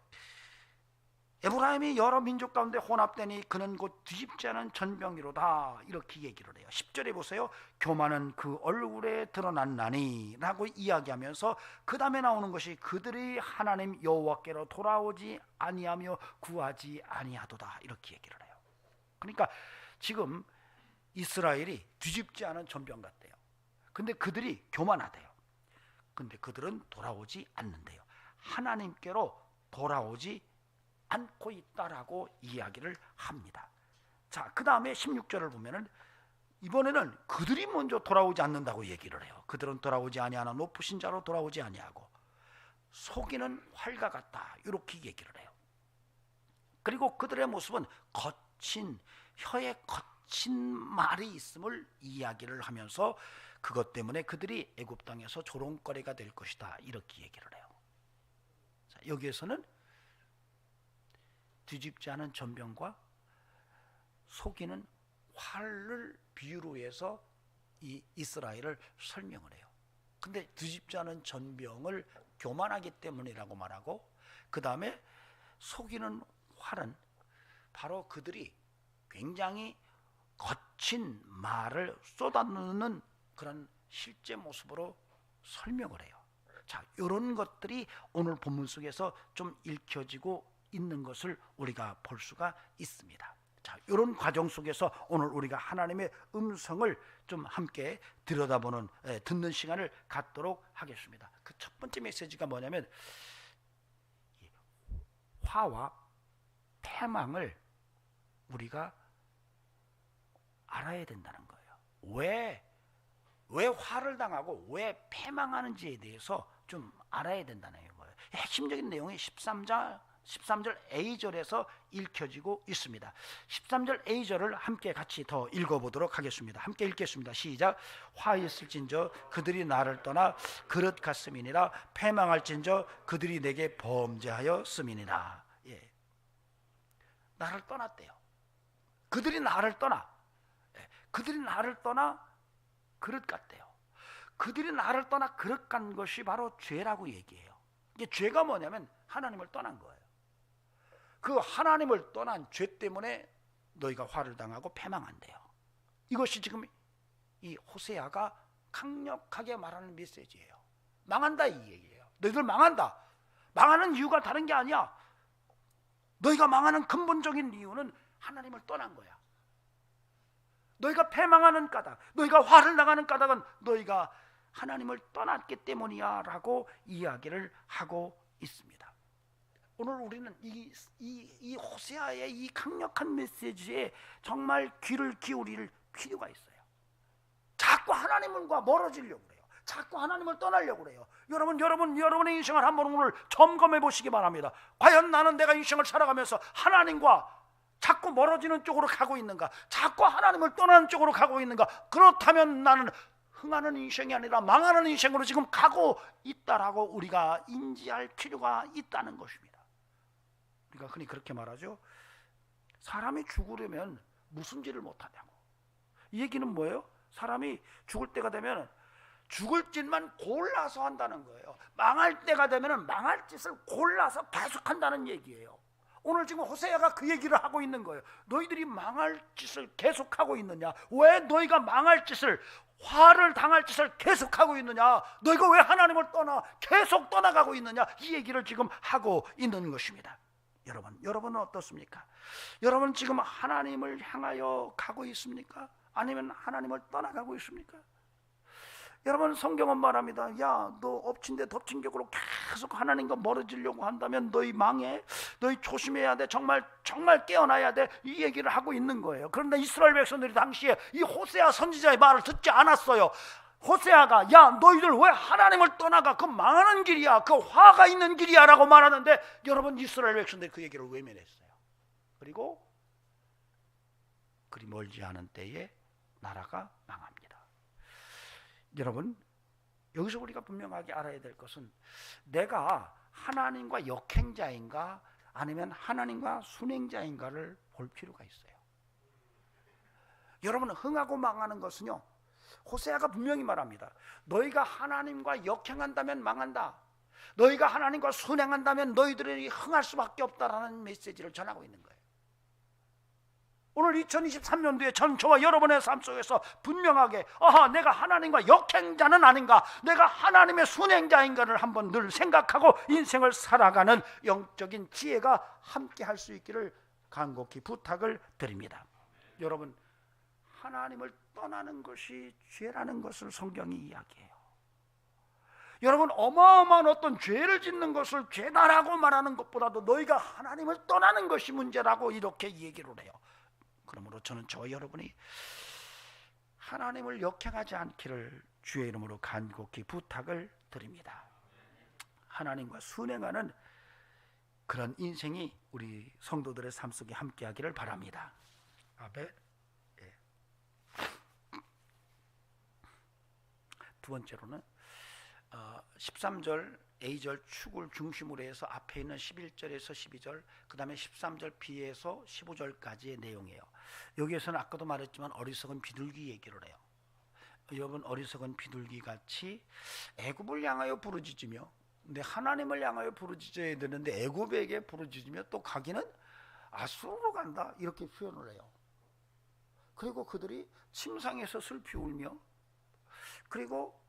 에브라임이 여러 민족 가운데 혼합되니 그는 곧 뒤집지 않은 전병이로다 이렇게 얘기를 해요. 10절에 보세요. 교만은 그 얼굴에 드러났나니 라고 이야기하면서 그 다음에 나오는 것이 그들이 하나님 여호와께로 돌아오지 아니하며 구하지 아니하도다 이렇게 얘기를 해요. 그러니까 지금 이스라엘이 뒤집지 않은 전병 같대요. 근데 그들이 교만하대요. 근데 그들은 돌아오지 않는데요. 하나님께로 돌아오지 않고 있다라고 이야기를 합니다. 자, 그 다음에 16절을 보면은 이번에는 그들이 먼저 돌아오지 않는다고 얘기를 해요. 그들은 돌아오지 아니하나 높으신 자로 돌아오지 아니하고 속이는 활과 같다 이렇게 얘기를 해요. 그리고 그들의 모습은 거친 혀에 거친 말이 있음을 이야기를 하면서 그것 때문에 그들이 애굽 땅에서 조롱거리가 될 것이다 이렇게 얘기를 해요. 자, 여기에서는 뒤집지 않은 전병과 속이는 활을 비유로 해서 이 이스라엘을 설명을 해요. 근데 뒤집지 않은 전병을 교만하기 때문이라고 말하고, 그 다음에 속이는 활은 바로 그들이 굉장히 거친 말을 쏟아놓는 그런 실제 모습으로 설명을 해요. 자, 이런 것들이 오늘 본문 속에서 좀 읽혀지고 있는 것을 우리가 볼 수가 있습니다. 자, 이런 과정 속에서 오늘 우리가 하나님의 음성을 좀 함께 들여다보는 듣는 시간을 갖도록 하겠습니다. 그 첫 번째 메시지가 뭐냐면 화와 패망을 우리가 알아야 된다는 거예요. 왜 화를 당하고 왜 패망하는지에 대해서 좀 알아야 된다는 거예요. 핵심적인 내용이 13절 A절에서 읽혀지고 있습니다. 13절 A절을 함께 같이 더 읽어보도록 하겠습니다. 함께 읽겠습니다. 시작. 화있을진저 그들이 나를 떠나 그릇 같음이니라. 패망할진저 그들이 내게 범죄하였음이니라. 예. 나를 떠났대요. 그들이 나를 떠나. 그들이 나를 떠나 그릇 같대요. 그들이 나를 떠나 그릇 간 것이 바로 죄라고 얘기해요. 이게 죄가 뭐냐면 하나님을 떠난 거예요. 그 하나님을 떠난 죄 때문에 너희가 화를 당하고 패망한대요. 이것이 지금 이 호세아가 강력하게 말하는 메시지예요. 망한다 이 얘기예요. 너희들 망한다. 망하는 이유가 다른 게 아니야. 너희가 망하는 근본적인 이유는 하나님을 떠난 거야. 너희가 패망하는 까닭, 너희가 화를 나가는 까닭은 너희가 하나님을 떠났기 때문이야 라고 이야기를 하고 있습니다. 오늘 우리는 이 호세아의 이 강력한 메시지에 정말 귀를 기울일 필요가 있어요. 자꾸 하나님과 멀어지려고 그래요. 자꾸 하나님을 떠나려고 그래요. 여러분의 인생을 한번 오늘 점검해 보시기 바랍니다. 과연 나는 내가 인생을 살아가면서 하나님과 자꾸 멀어지는 쪽으로 가고 있는가? 자꾸 하나님을 떠나는 쪽으로 가고 있는가? 그렇다면 나는 흥하는 인생이 아니라 망하는 인생으로 지금 가고 있다라고 우리가 인지할 필요가 있다는 것입니다. 우리가 흔히 그렇게 말하죠. 사람이 죽으려면 무슨 짓을 못하냐고. 이 얘기는 뭐예요? 사람이 죽을 때가 되면 죽을 짓만 골라서 한다는 거예요. 망할 때가 되면 망할 짓을 골라서 계속한다는 얘기예요. 오늘 지금 호세아가 그 얘기를 하고 있는 거예요. 너희들이 망할 짓을 계속하고 있느냐? 왜 너희가 망할 짓을, 화를 당할 짓을 계속하고 있느냐? 너희가 왜 하나님을 계속 떠나가고 있느냐? 이 얘기를 지금 하고 있는 것입니다. 여러분은 어떻습니까? 여러분 지금 하나님을 향하여 가고 있습니까? 아니면 하나님을 떠나가고 있습니까? 여러분 성경은 말합니다. 야, 너 엎친 데 덮친 격으로 계속 하나님과 멀어지려고 한다면 너희 망해. 너희 조심해야 돼. 정말 깨어나야 돼. 이 얘기를 하고 있는 거예요. 그런데 이스라엘 백성들이 당시에 이 호세아 선지자의 말을 듣지 않았어요. 호세아가 야, 너희들 왜 하나님을 떠나가? 그 망하는 길이야. 그 화가 있는 길이야 라고 말하는데 여러분 이스라엘 백성들이 그 얘기를 외면했어요. 그리고 그리 멀지 않은 때에 나라가 망합니다. 여러분 여기서 우리가 분명하게 알아야 될 것은 내가 하나님과 역행자인가 아니면 하나님과 순행자인가를 볼 필요가 있어요. 여러분 흥하고 망하는 것은요, 호세아가 분명히 말합니다. 너희가 하나님과 역행한다면 망한다. 너희가 하나님과 순행한다면 너희들이 흥할 수밖에 없다라는 메시지를 전하고 있는 거예요. 오늘 2023년도에 저와 여러분의 삶 속에서 분명하게 내가 하나님과 역행자는 아닌가, 내가 하나님의 순행자인가를 한번 늘 생각하고 인생을 살아가는 영적인 지혜가 함께 할 수 있기를 간곡히 부탁을 드립니다. 여러분 하나님을 떠나는 것이 죄라는 것을 성경이 이야기해요. 여러분 어마어마한 어떤 죄를 짓는 것을 죄다라고 말하는 것보다도 너희가 하나님을 떠나는 것이 문제라고 이렇게 얘기를 해요. 그러므로 저와 여러분이 하나님을 역행하지 않기를 주의 이름으로 간곡히 부탁을 드립니다. 하나님과 순행하는 그런 인생이 우리 성도들의 삶 속에 함께하기를 바랍니다. 아멘. 두 번째로는 13절 A절 축을 중심으로 해서 앞에 있는 11절에서 12절, 그 다음에 13절 B에서 15절까지의 내용이에요. 여기에서는 아까도 말했지만 어리석은 비둘기 얘기를 해요. 여러분 어리석은 비둘기 같이 애굽을 향하여 부르짖으며, 근데 하나님을 향하여 부르짖어야 되는데 애굽에게 부르짖으며 또 가기는 아수르로 간다 이렇게 표현을 해요. 그리고 그들이 침상에서 슬피 울며, 그리고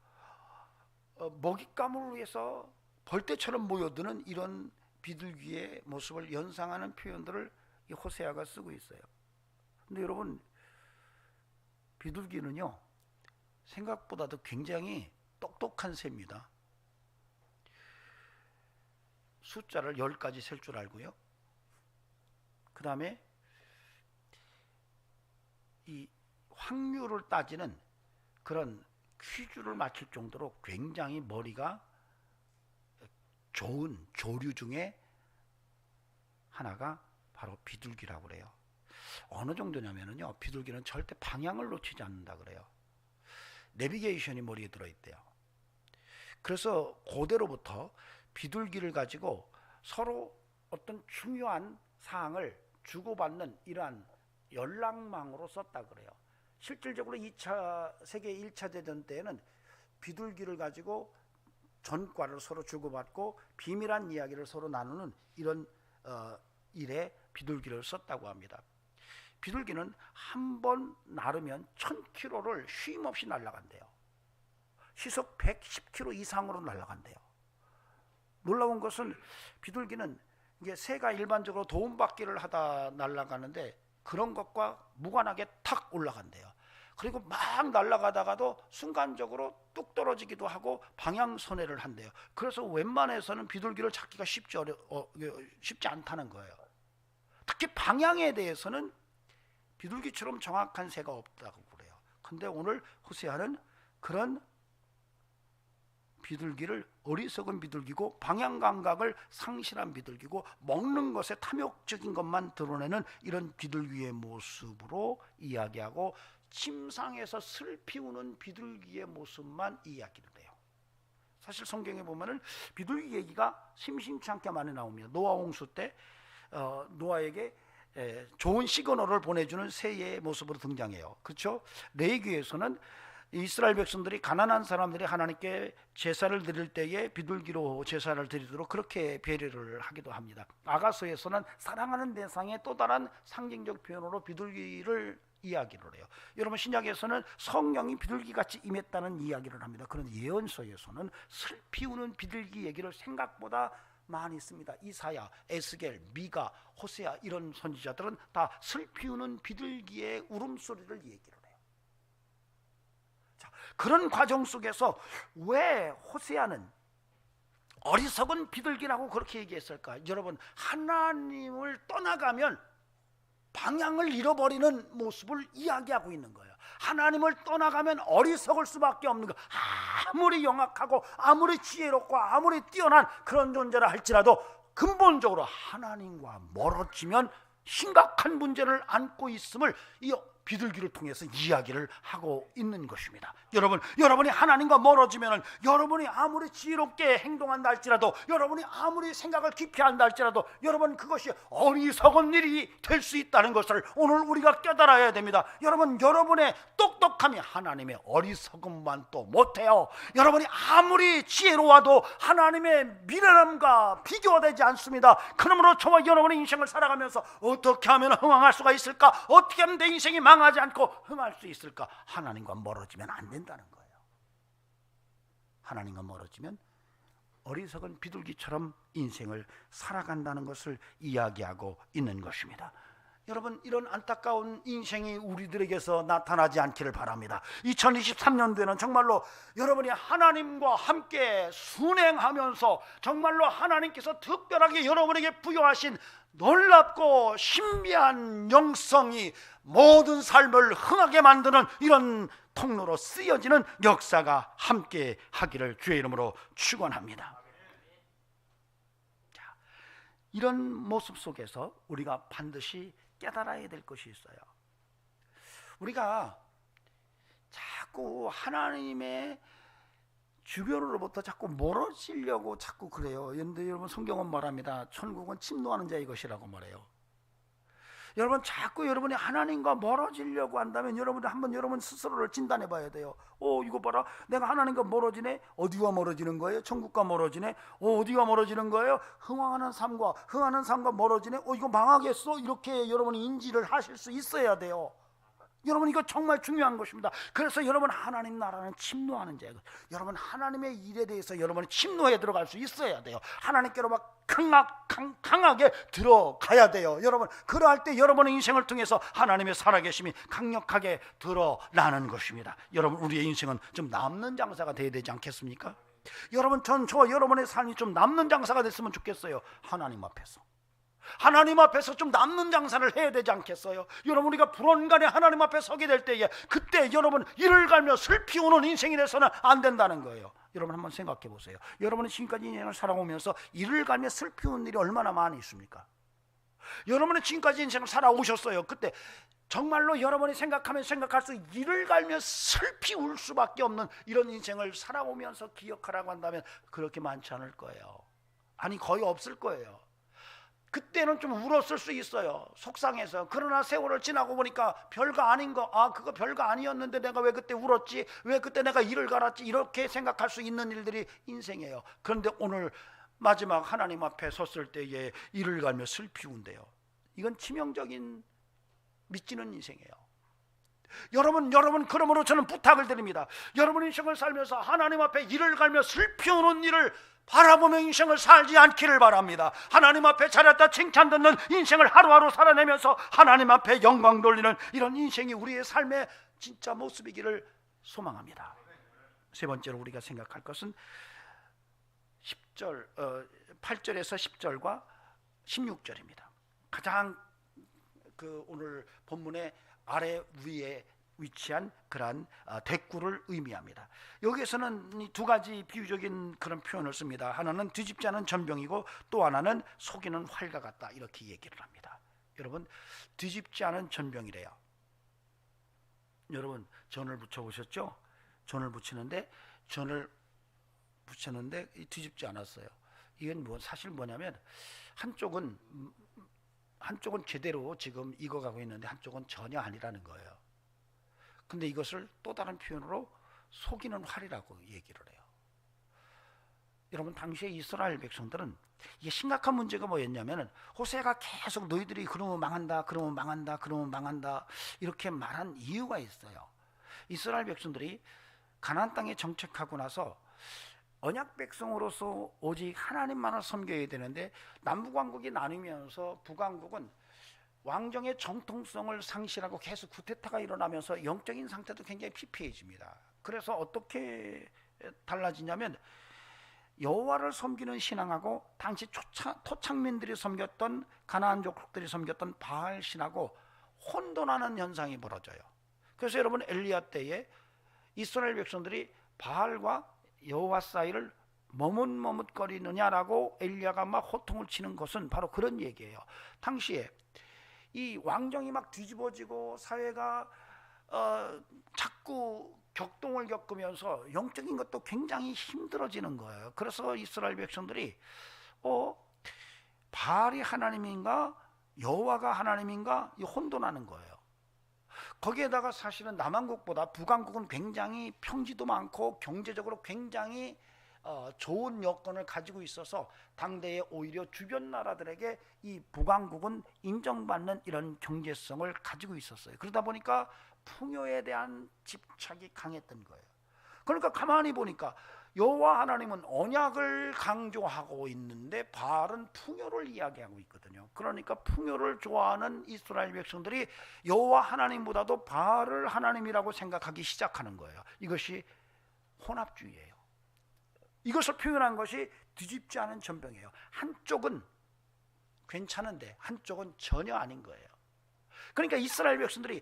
먹잇감을 위해서 벌떼처럼 모여드는 이런 비둘기의 모습을 연상하는 표현들을 이 호세아가 쓰고 있어요. 근데 여러분 비둘기는요 생각보다도 굉장히 똑똑한 새입니다. 숫자를 10가지 셀 줄 알고요. 그 다음에 이 확률을 따지는 그런 퀴즈를 맞출 정도로 굉장히 머리가 좋은 조류 중에 하나가 바로 비둘기라고 그래요. 어느 정도냐면요, 비둘기는 절대 방향을 놓치지 않는다 그래요. 내비게이션이 머리에 들어있대요. 그래서 고대로부터 비둘기를 가지고 서로 어떤 중요한 사항을 주고받는 이러한 연락망으로 썼다 그래요. 실질적으로 2차 세계 1차 대전 때에는 비둘기를 가지고 전과를 서로 주고받고 비밀한 이야기를 서로 나누는 이런 일에 비둘기를 썼다고 합니다. 비둘기는 한 번 나르면 1000km를 쉼 없이 날아간대요. 시속 110km 이상으로 날아간대요. 놀라운 것은 비둘기는 이게 새가 일반적으로 도움받기를 하다 날아가는데 그런 것과 무관하게 탁 올라간대요. 그리고 막 날아가다가도 순간적으로 뚝 떨어지기도 하고 방향 선회를 한대요. 그래서 웬만해서는 비둘기를 찾기가 쉽지 않다는 거예요. 특히 방향에 대해서는 비둘기처럼 정확한 새가 없다고 그래요. 근데 오늘 호세아는 그런 비둘기를 어리석은 비둘기고 방향 감각을 상실한 비둘기고 먹는 것에 탐욕적인 것만 드러내는 이런 비둘기의 모습으로 이야기하고 침상에서 슬피 우는 비둘기의 모습만 이야기를 해요. 사실 성경에 보면은 비둘기 얘기가 심심치 않게 많이 나옵니다. 노아 홍수 때 노아에게 좋은 시그널을 보내주는 새의 모습으로 등장해요. 그렇죠? 레위기에서는 이스라엘 백성들이 가난한 사람들이 하나님께 제사를 드릴 때에 비둘기로 제사를 드리도록 그렇게 배려를 하기도 합니다. 아가서에서는 사랑하는 대상의 또 다른 상징적 표현으로 비둘기를 이야기를 해요. 여러분 신약에서는 성령이 비둘기같이 임했다는 이야기를 합니다. 그런 예언서에서는 슬피 우는 비둘기 얘기를 생각보다 많이 씁니다. 이사야, 에스겔, 미가, 호세아 이런 선지자들은 다 슬피 우는 비둘기의 울음소리를 얘기를 해요. 자, 그런 과정 속에서 왜 호세아는 어리석은 비둘기라고 그렇게 얘기했을까? 여러분 하나님을 떠나가면 방향을 잃어버리는 모습을 이야기하고 있는 거예요. 하나님을 떠나가면 어리석을 수밖에 없는 거. 아무리 영악하고 아무리 지혜롭고 아무리 뛰어난 그런 존재라 할지라도 근본적으로 하나님과 멀어지면 심각한 문제를 안고 있음을 이 비둘기를 통해서 이야기를 하고 있는 것입니다. 여러분이 하나님과 멀어지면 여러분이 아무리 지혜롭게 행동한다 할지라도 여러분이 아무리 생각을 깊이 한다 할지라도 여러분 그것이 어리석은 일이 될 수 있다는 것을 오늘 우리가 깨달아야 됩니다. 여러분의 똑똑함이 하나님의 어리석음만 또 못해요. 여러분이 아무리 지혜로워도 하나님의 미련함과 비교가 되지 않습니다. 그러므로 저와 여러분의 인생을 살아가면서 어떻게 하면 흥황할 수가 있을까? 어떻게 하면 내 인생이 망하지 않고 흥할 수 있을까? 하나님과 멀어지면 안 된다는 거예요. 하나님과 멀어지면 어리석은 비둘기처럼 인생을 살아간다는 것을 이야기하고 있는 것입니다. 여러분 이런 안타까운 인생이 우리들에게서 나타나지 않기를 바랍니다. 2023년도에는 정말로 여러분이 하나님과 함께 순행하면서 정말로 하나님께서 특별하게 여러분에게 부여하신 놀랍고 신비한 영성이 모든 삶을 흥하게 만드는 이런 통로로 쓰여지는 역사가 함께 하기를 주의 이름으로 축원합니다. 자, 이런 모습 속에서 우리가 반드시 깨달아야 될 것이 있어요. 우리가 자꾸 하나님의 주변으로부터 자꾸 멀어지려고 자꾸 그래요. 그런데 여러분 성경은 말합니다. 천국은 침노하는 자의 것이라고 말해요. 여러분 자꾸 여러분이 하나님과 멀어지려고 한다면 여러분이 한번 여러분 스스로를 진단해 봐야 돼요. 이거 봐라, 내가 하나님과 멀어지네. 어디와 멀어지는 거예요? 천국과 멀어지네. 어디와 멀어지는 거예요? 흥하는 삶과 멀어지네. 이거 망하겠어. 이렇게 여러분이 인지를 하실 수 있어야 돼요. 여러분 이거 정말 중요한 것입니다. 그래서 여러분 하나님 나라는 침노하는 자예요. 여러분 하나님의 일에 대해서 여러분이 침노에 들어갈 수 있어야 돼요. 하나님께로 막 강하게 들어가야 돼요. 여러분 그러할 때 여러분의 인생을 통해서 하나님의 살아계심이 강력하게 드러나는 것입니다. 여러분 우리의 인생은 좀 남는 장사가 돼야 되지 않겠습니까? 여러분 저와 여러분의 삶이 좀 남는 장사가 됐으면 좋겠어요. 하나님 앞에서 좀 남는 장사를 해야 되지 않겠어요? 여러분 우리가 불언간에 하나님 앞에 서게 될 때에 그때 여러분 이를 갈며 슬피 우는 인생이 돼서는 안 된다는 거예요. 여러분 한번 생각해 보세요. 여러분이 지금까지 인생을 살아오면서 이를 갈며 슬피 우는 일이 얼마나 많이 있습니까? 여러분이 지금까지 인생을 살아오셨어요. 그때 정말로 여러분이 생각할수록 이를 갈며 슬피 울 수밖에 없는 이런 인생을 살아오면서 기억하라고 한다면 그렇게 많지 않을 거예요. 아니 거의 없을 거예요. 그때는 좀 울었을 수 있어요. 속상해서. 그러나 세월을 지나고 보니까 별거 아닌 거, 그거 별거 아니었는데 내가 왜 그때 울었지? 왜 그때 내가 이를 갈았지? 이렇게 생각할 수 있는 일들이 인생이에요. 그런데 오늘 마지막 하나님 앞에 섰을 때에 이를 갈며 슬피운데요. 이건 치명적인 믿지는 인생이에요. 여러분 그러므로 저는 부탁을 드립니다. 여러분 인생을 살면서 하나님 앞에 이를 갈며 슬피우는 일을 바라보며 인생을 살지 않기를 바랍니다. 하나님 앞에 잘했다 칭찬 듣는 인생을 하루하루 살아내면서 하나님 앞에 영광 돌리는 이런 인생이 우리의 삶의 진짜 모습이기를 소망합니다. 세 번째로 우리가 생각할 것은 8절에서 10절과 16절입니다. 가장 오늘 본문의 아래 위에 위치한 그러한 대꾸를 의미합니다. 여기에서는 이 두 가지 비유적인 그런 표현을 씁니다. 하나는 뒤집지 않은 전병이고 또 하나는 속이는 활과 같다, 이렇게 얘기를 합니다. 여러분, 뒤집지 않은 전병이래요. 여러분, 전을 붙여보셨죠? 전을 붙이는데 뒤집지 않았어요. 이건 사실 뭐냐면 한쪽은 제대로 지금 익어가고 있는데 한쪽은 전혀 아니라는 거예요. 근데 이것을 또 다른 표현으로 속이는 활이라고 얘기를 해요. 여러분, 당시에 이스라엘 백성들은 이게 심각한 문제가 뭐였냐면 호세아가 계속 너희들이 그러면 망한다 이렇게 말한 이유가 있어요. 이스라엘 백성들이 가나안 땅에 정착하고 나서 언약 백성으로서 오직 하나님만을 섬겨야 되는데 남북왕국이 나뉘면서 북왕국은 왕정의 정통성을 상실하고 계속 쿠데타가 일어나면서 영적인 상태도 굉장히 피폐해집니다. 그래서 어떻게 달라지냐면 여호와를 섬기는 신앙하고 당시 토착민들이 섬겼던 가나안 족속들이 섬겼던 바알 신하고 혼돈하는 현상이 벌어져요. 그래서 여러분, 엘리야 때에 이스라엘 백성들이 바알과 여호와 사이를 머뭇머뭇거리느냐라고 엘리야가 막 호통을 치는 것은 바로 그런 얘기예요. 당시에 이 왕정이 막 뒤집어지고 사회가 자꾸 격동을 겪으면서 영적인 것도 굉장히 힘들어지는 거예요. 그래서 이스라엘 백성들이 바알이 하나님인가 여호와가 하나님인가 혼돈하는 거예요. 거기에다가 사실은 남왕국보다 북왕국은 굉장히 평지도 많고 경제적으로 굉장히 좋은 여건을 가지고 있어서 당대에 오히려 주변 나라들에게 이 북왕국은 인정받는 이런 경제성을 가지고 있었어요. 그러다 보니까 풍요에 대한 집착이 강했던 거예요. 그러니까 가만히 보니까 여호와 하나님은 언약을 강조하고 있는데 바알은 풍요를 이야기하고 있거든요. 그러니까 풍요를 좋아하는 이스라엘 백성들이 여호와 하나님보다도 바알을 하나님이라고 생각하기 시작하는 거예요. 이것이 혼합주의예요. 이것을 표현한 것이 뒤집지 않은 전병이에요. 한쪽은 괜찮은데 한쪽은 전혀 아닌 거예요. 그러니까 이스라엘 백성들이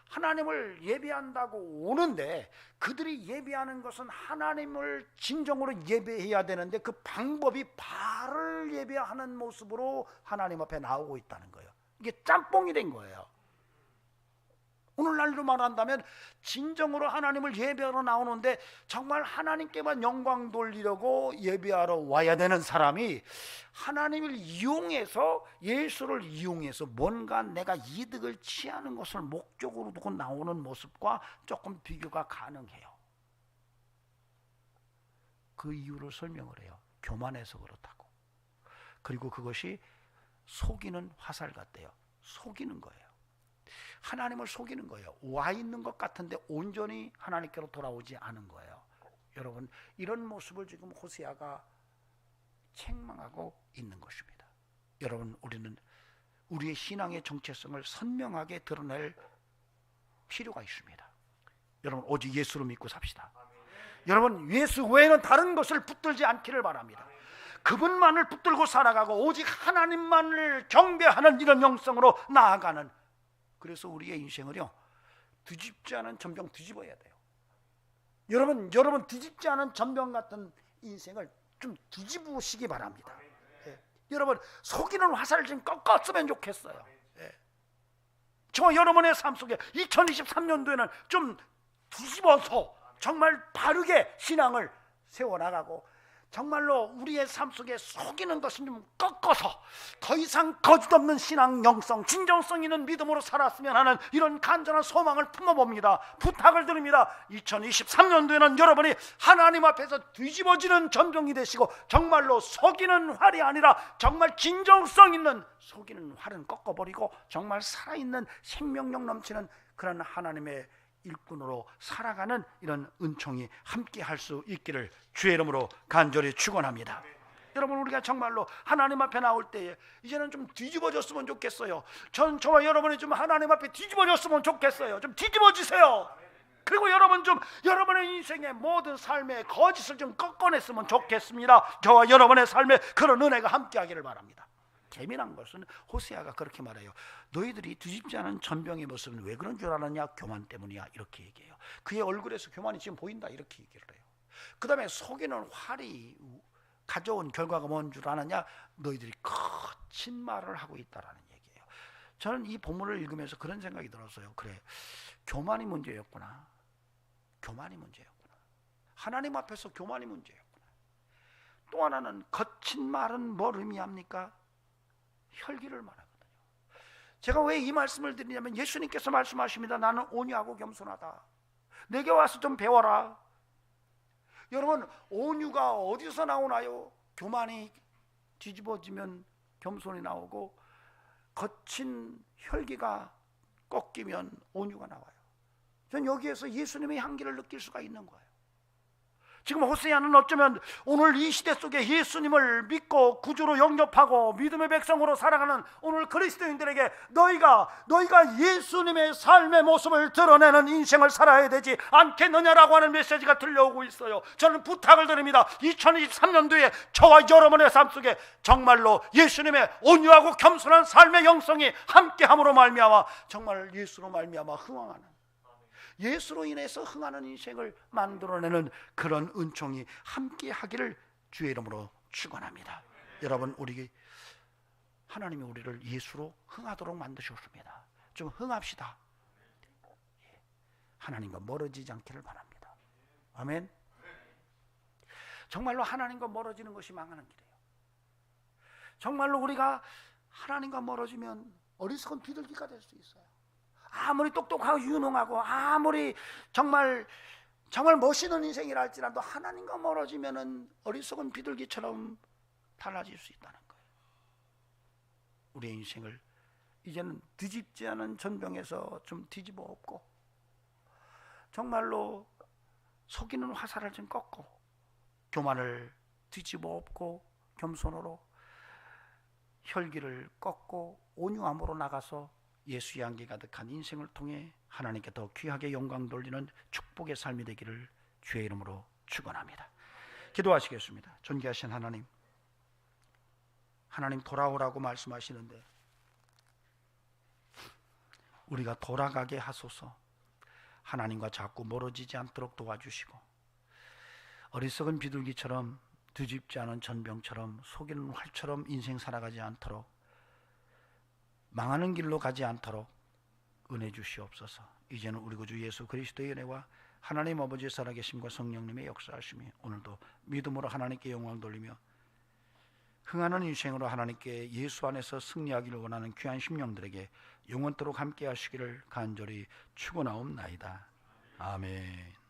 하나님을 예배한다고 오는데 그들이 예배하는 것은 하나님을 진정으로 예배해야 되는데 그 방법이 바알을 예배하는 모습으로 하나님 앞에 나오고 있다는 거예요. 이게 짬뽕이 된 거예요. 오늘날로 말한다면 진정으로 하나님을 예배하러 나오는데 정말 하나님께만 영광 돌리려고 예배하러 와야 되는 사람이 하나님을 이용해서 예수를 이용해서 뭔가 내가 이득을 취하는 것을 목적으로 두고 나오는 모습과 조금 비교가 가능해요. 그 이유를 설명을 해요. 교만해서 그렇다고. 그리고 그것이 속이는 화살 같대요. 속이는 거예요. 하나님을 속이는 거예요. 와 있는 것 같은데 온전히 하나님께로 돌아오지 않은 거예요. 여러분, 이런 모습을 지금 호세아가 책망하고 있는 것입니다. 여러분, 우리는 우리의 신앙의 정체성을 선명하게 드러낼 필요가 있습니다. 여러분, 오직 예수를 믿고 삽시다. 여러분, 예수 외에는 다른 것을 붙들지 않기를 바랍니다. 그분만을 붙들고 살아가고 오직 하나님만을 경배하는 이런 영성으로 나아가는, 그래서 우리의 인생을요, 뒤집지 않은 전병 뒤집어야 돼요. 여러분 뒤집지 않은 전병 같은 인생을 좀 뒤집으시기 바랍니다. 여러분, 속이는 화살을 좀 꺾었으면 좋겠어요. 저 여러분의 삶 속에 2023년도에는 좀 뒤집어서 정말 바르게 신앙을 세워나가고 정말로 우리의 삶 속에 속이는 것은 좀 꺾어서 더 이상 거짓없는 신앙 영성, 진정성 있는 믿음으로 살았으면 하는 이런 간절한 소망을 품어봅니다. 부탁을 드립니다. 2023년도에는 여러분이 하나님 앞에서 뒤집어지는 전병이 되시고 정말로 속이는 활이 아니라 정말 진정성 있는, 속이는 활은 꺾어버리고 정말 살아있는 생명력 넘치는 그런 하나님의 일꾼으로 살아가는 이런 은총이 함께 할 수 있기를 주의 이름으로 간절히 축원합니다. 여러분, 우리가 정말로 하나님 앞에 나올 때에 이제는 좀 뒤집어졌으면 좋겠어요. 저와 여러분이 좀 하나님 앞에 뒤집어졌으면 좋겠어요. 좀 뒤집어지세요. 그리고 여러분 좀 여러분의 인생의 모든 삶의 거짓을 좀 꺾어냈으면 좋겠습니다. 저와 여러분의 삶에 그런 은혜가 함께하기를 바랍니다. 재미난 것은 호세아가 그렇게 말해요. 너희들이 뒤집지 않은 전병의 모습은 왜 그런 줄 알았냐? 교만 때문이야. 이렇게 얘기해요. 그의 얼굴에서 교만이 지금 보인다. 이렇게 얘기를 해요. 그 다음에 속이는 활이 가져온 결과가 뭔 줄 아느냐? 너희들이 거친 말을 하고 있다라는 얘기예요. 저는 이 본문을 읽으면서 그런 생각이 들었어요. 그래, 교만이 문제였구나. 교만이 문제였구나. 하나님 앞에서 교만이 문제였구나. 또 하나는 거친 말은 뭘 의미합니까? 혈기를 말하거든요. 제가 왜 이 말씀을 드리냐면 예수님께서 말씀하십니다. 나는 온유하고 겸손하다. 내게 와서 좀 배워라. 여러분, 온유가 어디서 나오나요? 교만이 뒤집어지면 겸손이 나오고 거친 혈기가 꺾이면 온유가 나와요. 전 여기에서 예수님의 향기를 느낄 수가 있는 거예요. 지금 호세아는 어쩌면 오늘 이 시대 속에 예수님을 믿고 구주로 영접하고 믿음의 백성으로 살아가는 오늘 그리스도인들에게 너희가 예수님의 삶의 모습을 드러내는 인생을 살아야 되지 않겠느냐라고 하는 메시지가 들려오고 있어요. 저는 부탁을 드립니다. 2023년도에 저와 여러분의 삶 속에 정말로 예수님의 온유하고 겸손한 삶의 영성이 함께함으로 말미암아 정말 예수로 말미암아 흥왕하는, 예수로 인해서 흥하는 인생을 만들어내는 그런 은총이 함께 하기를 주의 이름으로 축원합니다. 여러분, 우리 하나님이 우리를 예수로 흥하도록 만드셨습니다. 좀 흥합시다. 하나님과 멀어지지 않기를 바랍니다. 아멘. 정말로 하나님과 멀어지는 것이 망하는 길이에요. 정말로 우리가 하나님과 멀어지면 어리석은 비둘기가 될 수 있어요. 아무리 똑똑하고 유능하고 아무리 정말 멋있는 인생이라 할지라도 하나님과 멀어지면은 어리석은 비둘기처럼 달라질 수 있다는 거예요. 우리의 인생을 이제는 뒤집지 않은 전병에서 좀 뒤집어 엎고 정말로 속이는 화살을 좀 꺾고 교만을 뒤집어 엎고 겸손으로 혈기를 꺾고 온유함으로 나가서 예수의 향기 가득한 인생을 통해 하나님께 더 귀하게 영광 돌리는 축복의 삶이 되기를 주의 이름으로 축원합니다. 기도하시겠습니다. 존귀하신 하나님, 하나님 돌아오라고 말씀하시는데 우리가 돌아가게 하소서. 하나님과 자꾸 멀어지지 않도록 도와주시고 어리석은 비둘기처럼 뒤집지 않은 전병처럼 속이는 활처럼 인생 살아가지 않도록, 망하는 길로 가지 않도록 은혜 주시옵소서. 이제는 우리 구주 예수 그리스도의 은혜와 하나님 아버지의 살아계심과 성령님의 역사하심이 오늘도 믿음으로 하나님께 영광 돌리며 흥하는 인생으로 하나님께 예수 안에서 승리하기를 원하는 귀한 심령들에게 영원토록 함께 하시기를 간절히 축원하옵나이다. 아멘.